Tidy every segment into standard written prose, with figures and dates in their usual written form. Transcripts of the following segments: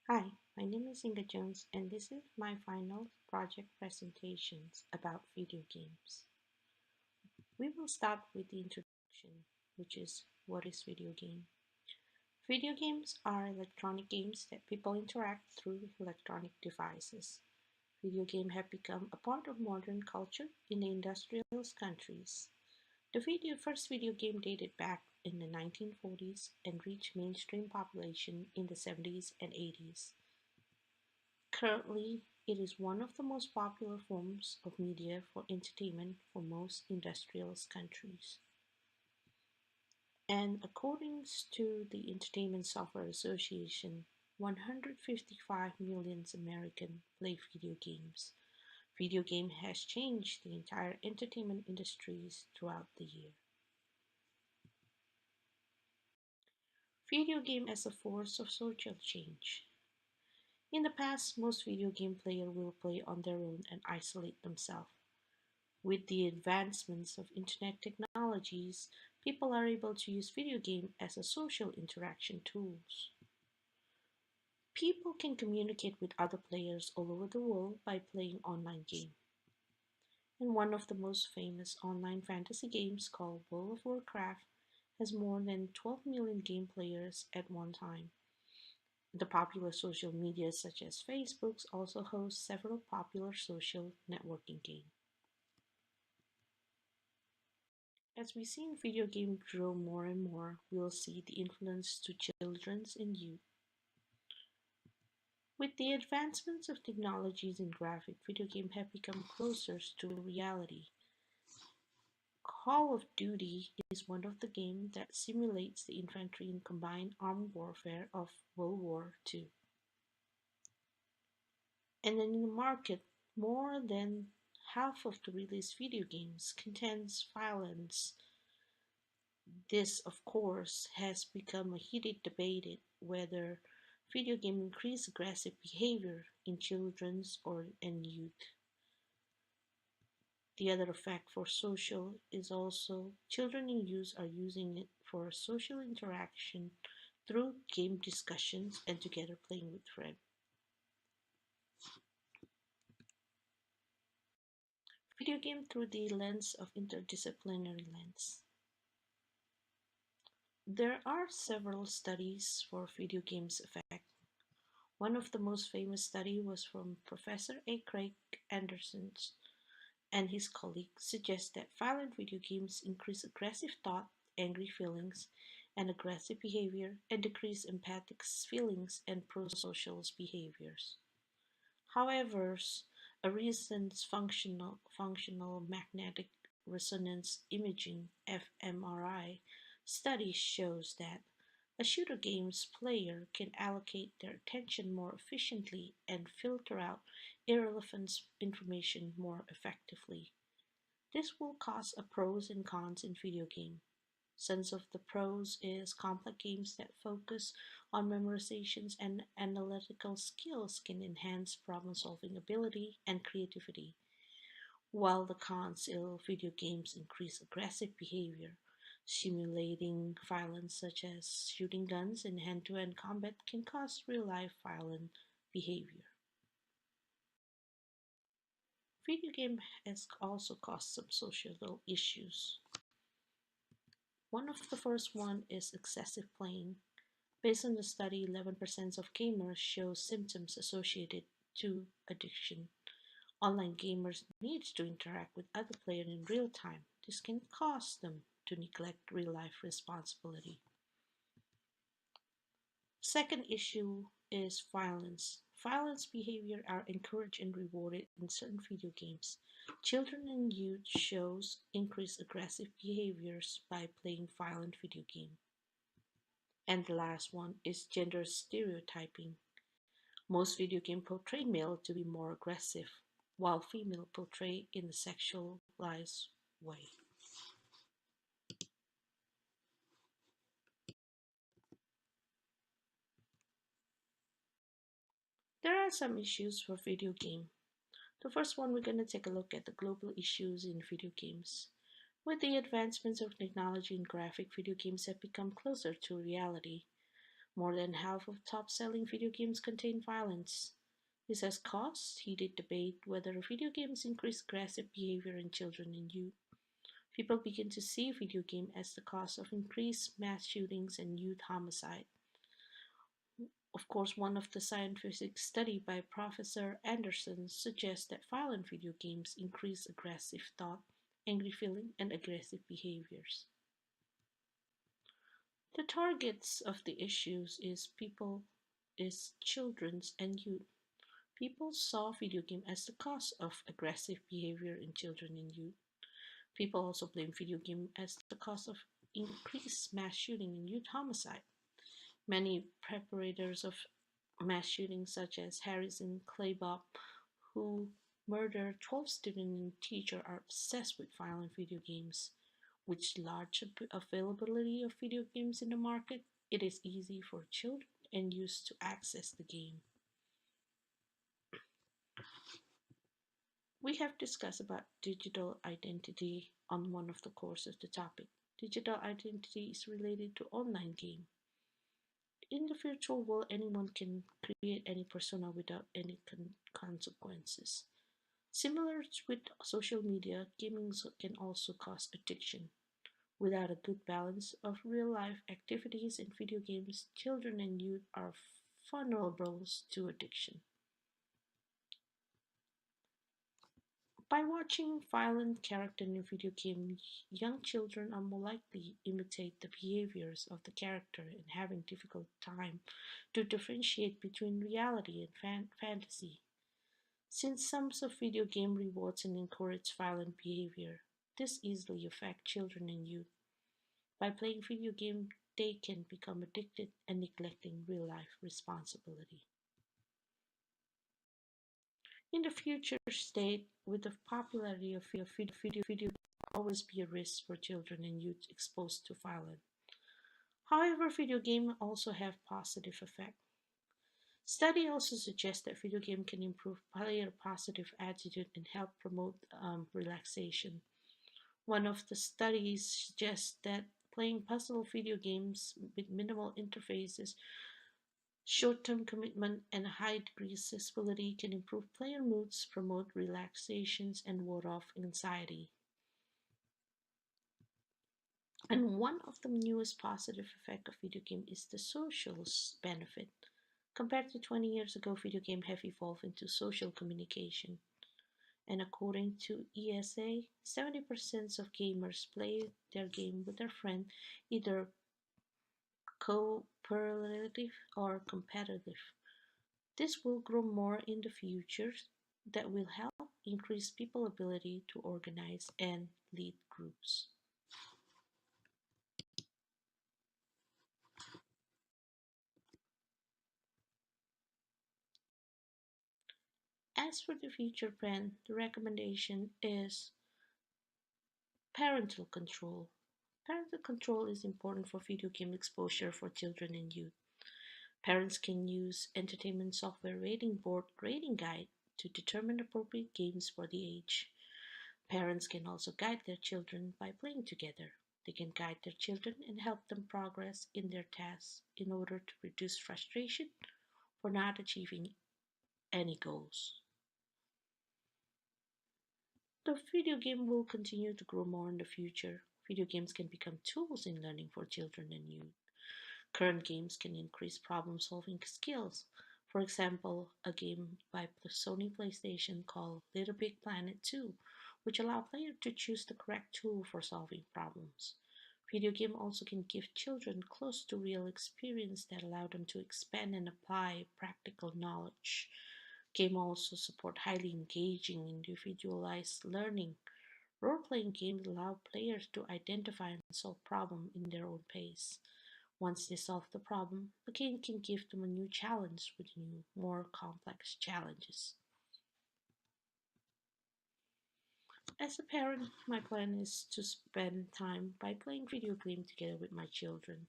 Hi, my name is Inga Jones, and this is my final project presentations about video games. We will start with the introduction, which is what is video game? Video games are electronic games that people interact through electronic devices. Video games have become a part of modern culture in the industrialist countries. The first video game dated back in the 1940s and reached mainstream population in the 70s and 80s. Currently, it is one of the most popular forms of media for entertainment for most industrialist countries. And according to the Entertainment Software Association, 155 million Americans play video games. Video game has changed the entire entertainment industries throughout the year. Video game as a force of social change. In the past, most video game players will play on their own and isolate themselves. With the advancements of internet technologies, people are able to use video games as a social interaction tools. People can communicate with other players all over the world by playing online games. And one of the most famous online fantasy games called World of Warcraft has more than 12 million game players at one time. The popular social media such as Facebook also hosts several popular social networking games. As we see video games grow more and more, we'll see the influence to children and youth. With the advancements of technologies and graphics, video games have become closer to reality. Call of Duty is one of the games that simulates the infantry and combined armed warfare of World War II. And in the market, more than half of the released video games contains violence. This, of course, has become a heated debate whether video games increase aggressive behavior in children and youth. The other effect for social is also children and youth are using it for social interaction through game discussions and together playing with friends. Video game through the lens of interdisciplinary lens. There are several studies for video games effect. One of the most famous study was from Professor A. Craig Anderson and his colleagues suggest that violent video games increase aggressive thought, angry feelings, and aggressive behavior and decrease empathic feelings and prosocial behaviors. However, a recent functional magnetic resonance imaging (fMRI) study shows that a shooter game's player can allocate their attention more efficiently and filter out irrelevant information more effectively. This will cause a pros and cons in video game. Sense of the pros is complex games that focus on memorizations and analytical skills can enhance problem-solving ability and creativity, while the cons is video games increase aggressive behavior. Simulating violence such as shooting guns in hand-to-hand combat can cause real-life violent behavior. Video game has also caused some social issues. One of the first one is excessive playing. Based on the study, 11% of gamers show symptoms associated to addiction. Online gamers need to interact with other players in real time. This can cause them to neglect real-life responsibility. Second issue is violence. Violence behavior are encouraged and rewarded in certain video games. Children and youth shows increased aggressive behaviors by playing violent video games. And the last one is gender stereotyping. Most video games portray male to be more aggressive, while female portray in a sexualized way. There are some issues for video game. The first one, we're going to take a look at the global issues in video games. With the advancements of technology and graphic, video games have become closer to reality. More than half of top selling video games contain violence. This has caused heated debate whether video games increase aggressive behavior in children and youth. People begin to see video game as the cause of increased mass shootings and youth homicide. Of course, one of the scientific study by Professor Anderson suggests that violent video games increase aggressive thought, angry feeling, and aggressive behaviors. The targets of the issues is children's and youth. People saw video game as the cause of aggressive behavior in children and youth. People also blame video game as the cause of increased mass shooting and youth homicide. Many preparators of mass shootings, such as Harrison Claybob, who murdered 12 students and teacher, are obsessed with violent video games. With large availability of video games in the market, it is easy for children and youth to access the game. We have discussed about digital identity on one of the courses of the topic. Digital identity is related to online game. In the virtual world, anyone can create any persona without any consequences. Similar with social media, gaming can also cause addiction. Without a good balance of real life activities and video games, children and youth are vulnerable to addiction. By watching violent characters in video games, young children are more likely to imitate the behaviors of the character and having difficult time to differentiate between reality and fantasy. Since some of video game rewards and encourage violent behavior, this easily affects children and youth. By playing video games, they can become addicted and neglecting real life responsibility. In the future state, with the popularity of video always be a risk for children and youth exposed to violence. However, video games also have positive effect. Study also suggests that video game can improve player positive attitude and help promote relaxation. One of the studies suggests that playing puzzle video games with minimal interfaces, short-term commitment, and high degree accessibility can improve player moods, promote relaxations, and ward off anxiety. And one of the newest positive effects of video game is the social benefit. Compared to 20 years ago, video games have evolved into social communication. And according to ESA, 70% of gamers play their game with their friend, either cooperative or competitive. This will grow more in the future that will help increase people's ability to organize and lead groups. As for the future plan, the recommendation is parental control. Parental control is important for video game exposure for children and youth. Parents can use entertainment software rating board rating guide to determine appropriate games for the age. Parents can also guide their children by playing together. They can guide their children and help them progress in their tasks in order to reduce frustration for not achieving any goals. The video game will continue to grow more in the future. Video games can become tools in learning for children and youth. Current games can increase problem solving skills. For example, a game by Sony PlayStation called Little Big Planet 2, which allow players to choose the correct tool for solving problems. Video game also can give children close to real experience that allow them to expand and apply practical knowledge. Game also support highly engaging individualized learning. Role-playing games allow players to identify and solve problems in their own pace. Once they solve the problem, the game can give them a new challenge with new, more complex challenges. As a parent, my plan is to spend time by playing video games together with my children.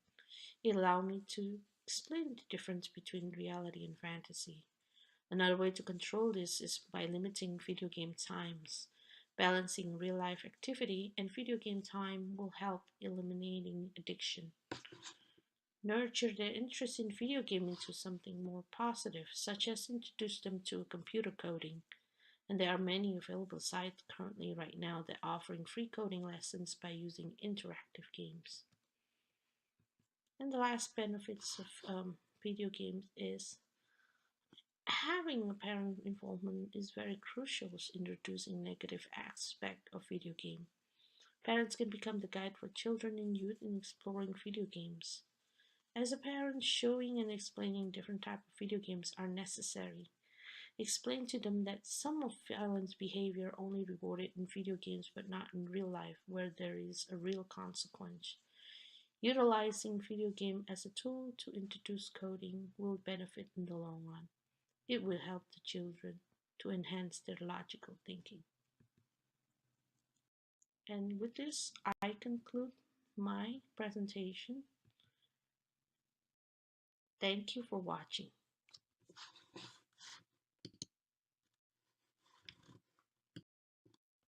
It allows me to explain the difference between reality and fantasy. Another way to control this is by limiting video game times. Balancing real life activity and video game time will help eliminating addiction. nurture their interest in video game into something more positive, such as introduce them to computer coding. And there are many available sites currently right now that are offering free coding lessons by using interactive games. And the last benefits of video games is having a parent involvement is very crucial in reducing negative aspect of video game. Parents can become the guide for children and youth in exploring video games. As a parent, showing and explaining different types of video games are necessary. Explain to them that some of violence behavior only rewarded in video games but not in real life where there is a real consequence. Utilizing video game as a tool to introduce coding will benefit in the long run. It will help the children to enhance their logical thinking. And with this, I conclude my presentation. Thank you for watching.